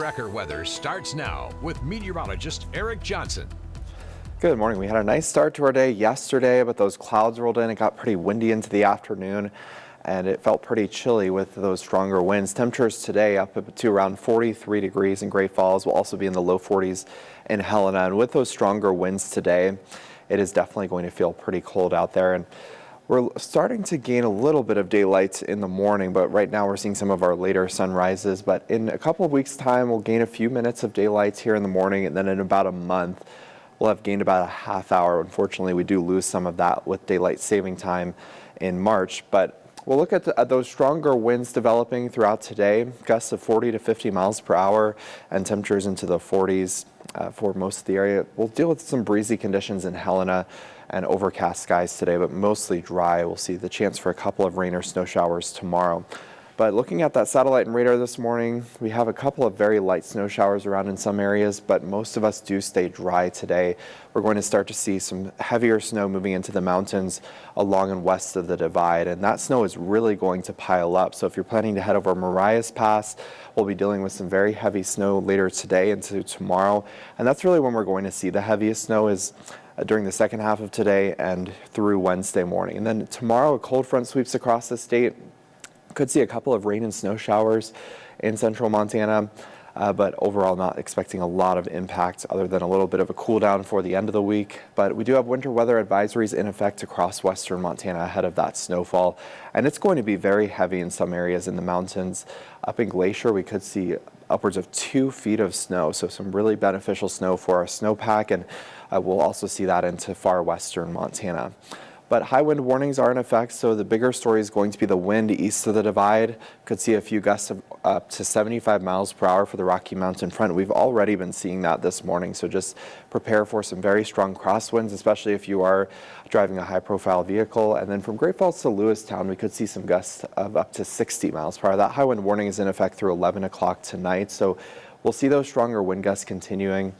Wrecker weather starts now with meteorologist Eric Johnson. Good morning. We had a nice start to our day yesterday, but those clouds rolled in. It got pretty windy into the afternoon, and it felt pretty chilly with those stronger winds. Temperatures today up to around 43 degrees in Great Falls. We'll also be in the low 40s in Helena. And with those stronger winds today, it is definitely going to feel pretty cold out there. And we're starting to gain a little bit of daylight in the morning, but right now we're seeing some of our later sunrises. But in a couple of weeks' time, we'll gain a few minutes of daylight here in the morning, and then in about a month, we'll have gained about a half hour. Unfortunately, we do lose some of that with daylight saving time in March, but we'll look at those stronger winds developing throughout today, gusts of 40 to 50 miles per hour and temperatures into the 40s for most of the area. We'll deal with some breezy conditions in Helena and overcast skies today, but mostly dry. We'll see the chance for a couple of rain or snow showers tomorrow. But looking at that satellite and radar this morning, we have a couple of very light snow showers around in some areas, but most of us do stay dry today. We're going to start to see some heavier snow moving into the mountains along and west of the divide, and that snow is really going to pile up. So if you're planning to head over Marias Pass, we'll be dealing with some very heavy snow later today into tomorrow, and that's really when we're going to see the heaviest snow is during the second half of today and through Wednesday morning. And then tomorrow, a cold front sweeps across the state. Could see a couple of rain and snow showers in central Montana, but overall not expecting a lot of impact other than a little bit of a cool down for the end of the week. But we do have winter weather advisories in effect across western Montana ahead of that snowfall, and it's going to be very heavy in some areas in the mountains. Up in Glacier, we could see upwards of 2 feet of snow, so some really beneficial snow for our snowpack, and we'll also see that into far western Montana. But high wind warnings are in effect, so the bigger story is going to be the wind east of the divide. Could see a few gusts of up to 75 miles per hour for the Rocky Mountain front. We've already been seeing that this morning, so just prepare for some very strong crosswinds, especially if you are driving a high-profile vehicle. And then from Great Falls to Lewistown, we could see some gusts of up to 60 miles per hour. That high wind warning is in effect through 11 o'clock tonight, so we'll see those stronger wind gusts continuing.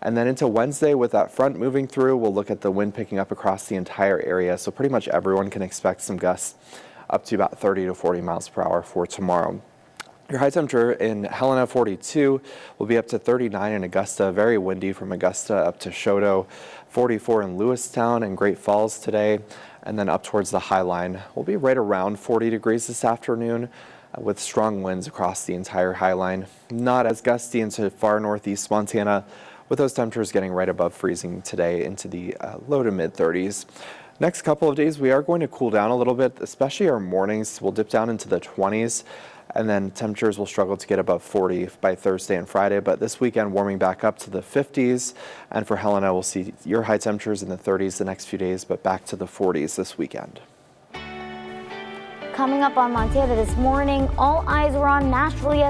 And then into Wednesday, with that front moving through, we'll look at the wind picking up across the entire area. So pretty much everyone can expect some gusts up to about 30 to 40 miles per hour for tomorrow. Your high temperature in Helena, 42, will be up to 39 in Augusta, very windy from Augusta up to Choteau, 44 in Lewistown and Great Falls today, and then up towards the High Line. We'll be right around 40 degrees this afternoon with strong winds across the entire High Line. Not as gusty into far northeast Montana, with those temperatures getting right above freezing today into the low to mid 30s. Next couple of days, we are going to cool down a little bit, especially our mornings will dip down into the 20s, and then temperatures will struggle to get above 40 by Thursday and Friday. But this weekend, warming back up to the 50s. And for Helena, we'll see your high temperatures in the 30s the next few days, but back to the 40s this weekend. Coming up on Montana this morning, all eyes were on Nashville yesterday.